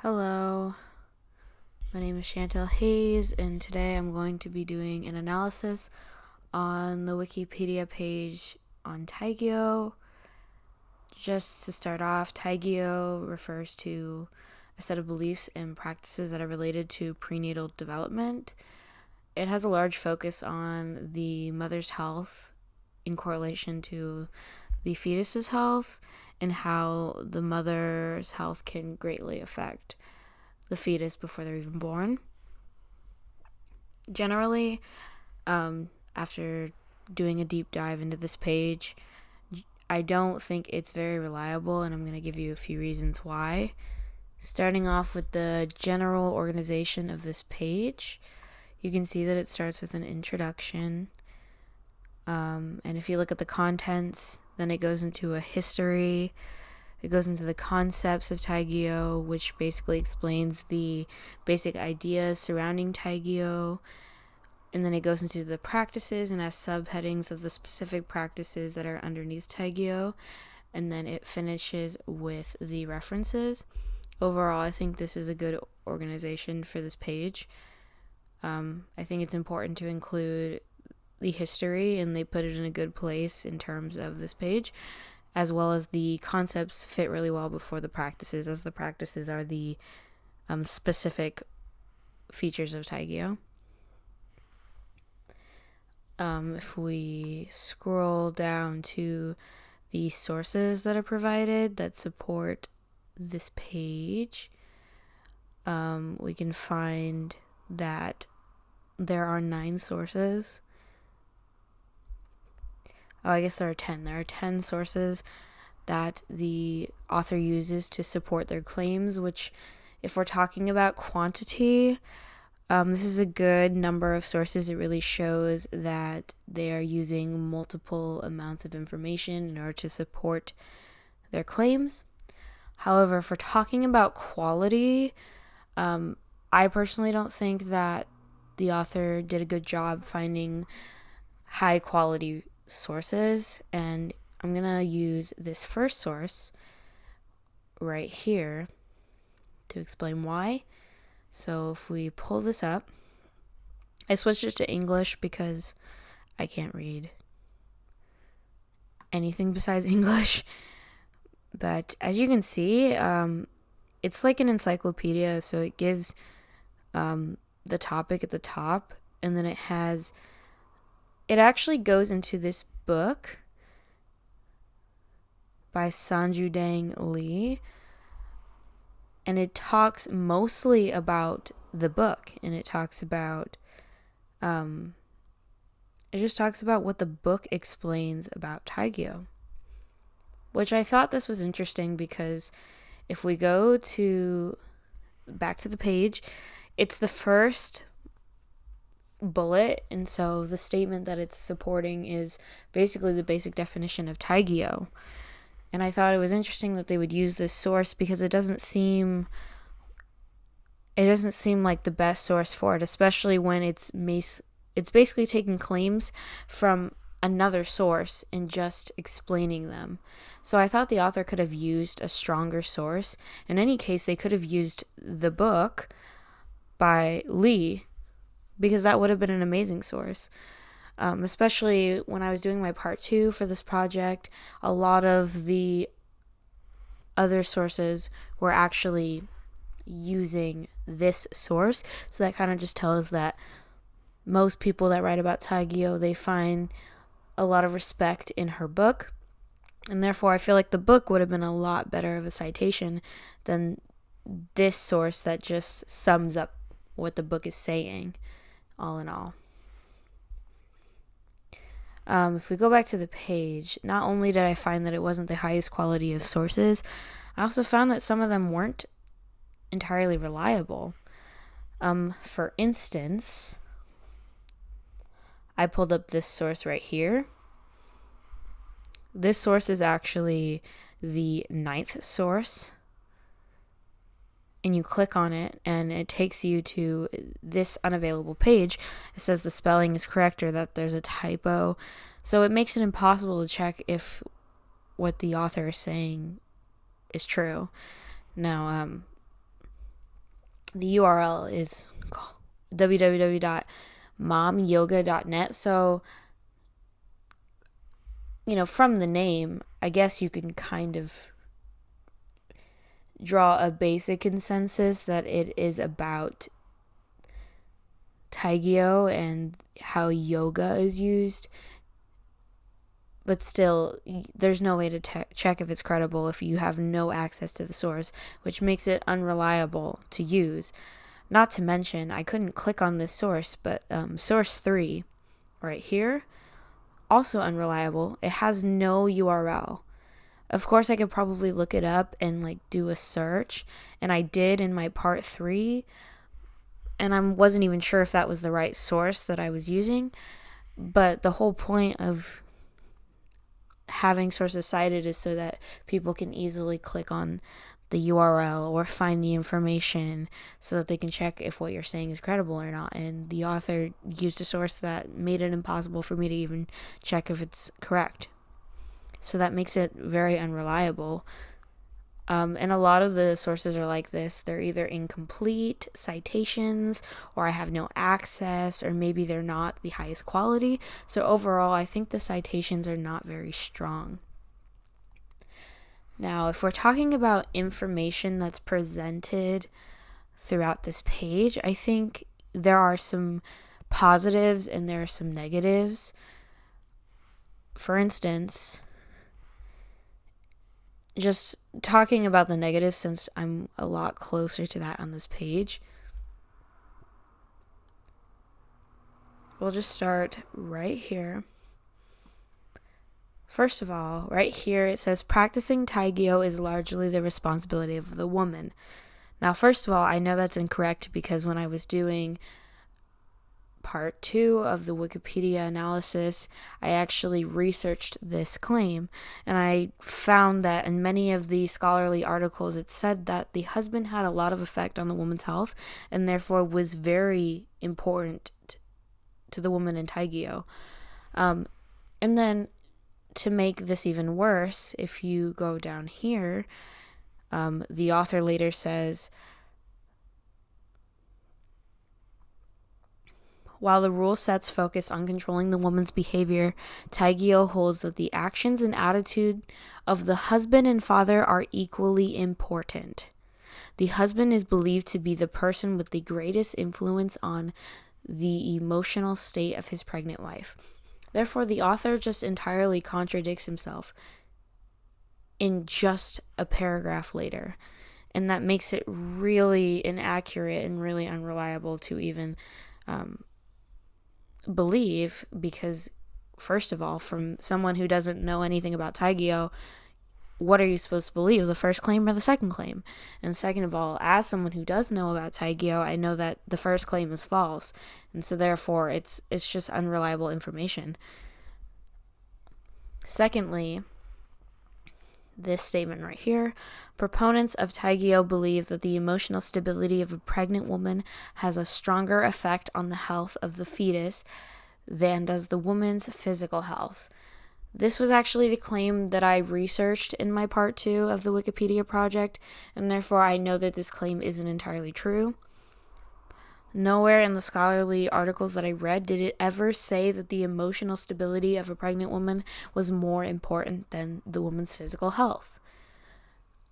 Hello, my name is Chantel Hayes, and today I'm going to be doing an analysis on the Wikipedia page on Taigyo. Just to start off, Taigyo refers to a set of beliefs and practices that are related to prenatal development. It has a large focus on the mother's health in correlation to the fetus's health and how the mother's health can greatly affect the fetus before they're even born. Generally, after doing a deep dive into this page, I don't think it's very reliable, and I'm going to give you a few reasons why. Starting off with the general organization of this page, you can see that it starts with an introduction. And if you look at the contents, then it goes into a history. It goes into the concepts of Taigyo, which basically explains the basic ideas surrounding Taigyo. And then it goes into the practices and has subheadings of the specific practices that are underneath Taigyo. And then it finishes with the references. Overall, I think this is a good organization for this page. I think it's important to include the history, and they put it in a good place in terms of this page, as well as the concepts fit really well before the practices, as the practices are the specific features of Taigyo. If we scroll down to the sources that are provided that support this page, we can find that there are 9 sources. I guess there are 10. There are 10 sources that the author uses to support their claims, which, if we're talking about quantity, this is a good number of sources. It really shows that they are using multiple amounts of information in order to support their claims. However, if we're talking about quality, I personally don't think that the author did a good job finding high quality sources, and I'm gonna use this first source right here to explain why. So if we pull this up, I switched it to English because I can't read anything besides English. But as you can see, it's like an encyclopedia, so it gives the topic at the top, and then it actually goes into this book by Sanju-dang Lee, and it talks mostly about the book, and it talks about what the book explains about Taigyo, which I thought this was interesting because if we go back to the page, it's the first bullet, and so the statement that it's supporting is basically the basic definition of Taigyo. And I thought it was interesting that they would use this source because it doesn't seem like the best source for it, especially when it's basically taking claims from another source and just explaining them. So I thought the author could have used a stronger source. In any case, they could have used the book by Lee, because that would have been an amazing source. Especially when I was doing my part 2 for this project, a lot of the other sources were actually using this source. So that kind of just tells us that most people that write about Taigyo, they find a lot of respect in her book. And therefore, I feel like the book would have been a lot better of a citation than this source that just sums up what the book is saying, all in all. If we go back to the page, not only did I find that it wasn't the highest quality of sources, I also found that some of them weren't entirely reliable. For instance, I pulled up this source right here. This source is actually the 9th source. And you click on it, and it takes you to this unavailable page. It says the spelling is correct or that there's a typo. So it makes it impossible to check if what the author is saying is true. Now, The URL is www.momyoga.net. So, from the name, I guess you can kind of draw a basic consensus that it is about Taigyo and how yoga is used. But still, there's no way to check if it's credible if you have no access to the source, which makes it unreliable to use. Not to mention, I couldn't click on this source, but source 3, right here, also unreliable. It has no URL. Of course, I could probably look it up and do a search, and I did in my part 3, and I wasn't even sure if that was the right source that I was using, but the whole point of having sources cited is so that people can easily click on the URL or find the information so that they can check if what you're saying is credible or not. And the author used a source that made it impossible for me to even check if it's correct. So that makes it very unreliable. And a lot of the sources are like this. They're either incomplete citations, or I have no access, or maybe they're not the highest quality. So overall, I think the citations are not very strong. Now, if we're talking about information that's presented throughout this page, I think there are some positives and there are some negatives. For instance, just talking about the negatives, since I'm a lot closer to that on this page, we'll just start right here. First of all, right here it says practicing Taigyo is largely the responsibility of the woman. Now, first of all, I know that's incorrect because when I was doing part 2 of the Wikipedia analysis, I actually researched this claim, and I found that in many of the scholarly articles it said that the husband had a lot of effect on the woman's health and therefore was very important to the woman in Taigyo. And then to make this even worse, if you go down here, the author later says, while the rule sets focus on controlling the woman's behavior, Taigyo holds that the actions and attitude of the husband and father are equally important. The husband is believed to be the person with the greatest influence on the emotional state of his pregnant wife. Therefore, the author just entirely contradicts himself in just a paragraph later. And that makes it really inaccurate and really unreliable to even believe, because, first of all, from someone who doesn't know anything about Taigyo, what are you supposed to believe, the first claim or the second claim? And second of all, as someone who does know about Taigyo, I know that the first claim is false, and so therefore it's just unreliable information. Secondly, this statement right here, proponents of Taigyo believe that the emotional stability of a pregnant woman has a stronger effect on the health of the fetus than does the woman's physical health. This was actually the claim that I researched in my part 2 of the Wikipedia project, and therefore I know that this claim isn't entirely true. Nowhere in the scholarly articles that I read did it ever say that the emotional stability of a pregnant woman was more important than the woman's physical health.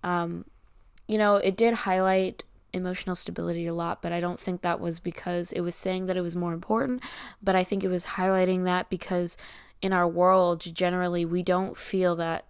It did highlight emotional stability a lot, but I don't think that was because it was saying that it was more important, but I think it was highlighting that because in our world, generally, we don't feel that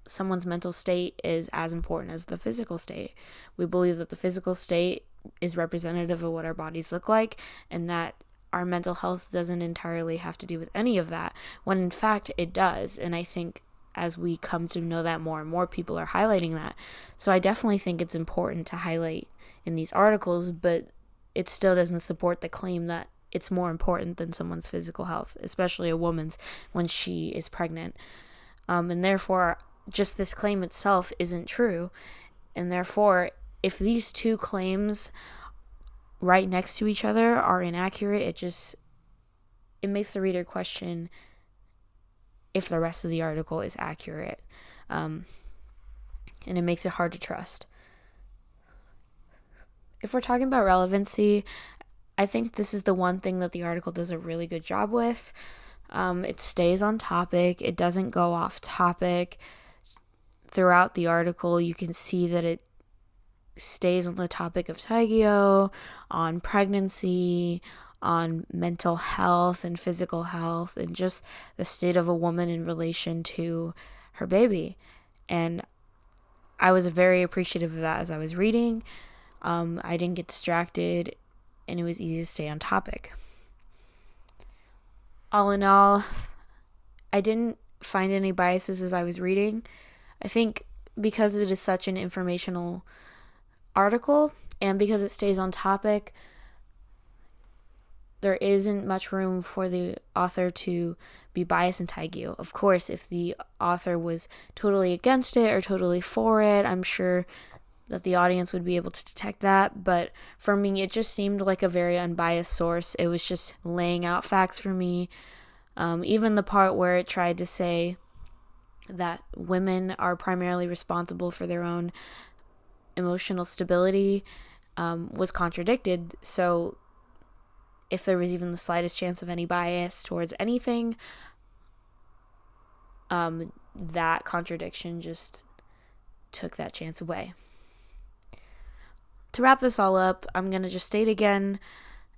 someone's mental state is as important as the physical state. We believe that the physical state is representative of what our bodies look like, and that our mental health doesn't entirely have to do with any of that, when in fact it does. And I think as we come to know that more and more, people are highlighting that. So I definitely think it's important to highlight in these articles, but it still doesn't support the claim that it's more important than someone's physical health, especially a woman's when she is pregnant. And therefore, just this claim itself isn't true. And therefore, if these two claims right next to each other are inaccurate, it makes the reader question if the rest of the article is accurate. And it makes it hard to trust. if we're talking about relevancy, I think this is the one thing that the article does a really good job with. It stays on topic. It doesn't go off topic. Throughout the article, you can see that it stays on the topic of Taegyo, on pregnancy, on mental health and physical health, and just the state of a woman in relation to her baby. And I was very appreciative of that as I was reading. I didn't get distracted, and it was easy to stay on topic. All in all, I didn't find any biases as I was reading. I think because it is such an informational article and because it stays on topic, there isn't much room for the author to be biased in Taegyo. Of course, if the author was totally against it or totally for it, I'm sure that the audience would be able to detect that. But for me, it just seemed like a very unbiased source. It was just laying out facts for me. Even the part where it tried to say that women are primarily responsible for their own emotional stability was contradicted. So if there was even the slightest chance of any bias towards anything, that contradiction just took that chance away. To wrap this all up, I'm going to just state again,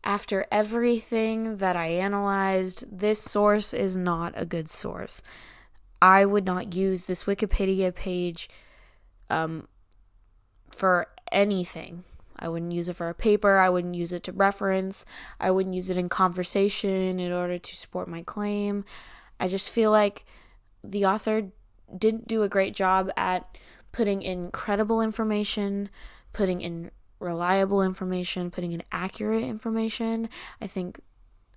after everything that I analyzed, this source is not a good source. I would not use this Wikipedia page for anything. I wouldn't use it for a paper. I wouldn't use it to reference. I wouldn't use it in conversation in order to support my claim. I just feel like the author didn't do a great job at putting in credible information, putting in reliable information, putting in accurate information. I think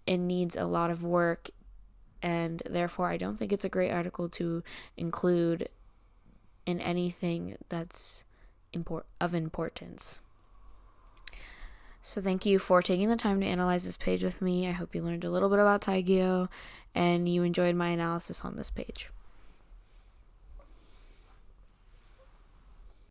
it needs a lot of work, and therefore I don't think it's a great article to include in anything that's of importance. So thank you for taking the time to analyze this page with me. I hope you learned a little bit about Taegyo and you enjoyed my analysis on this page.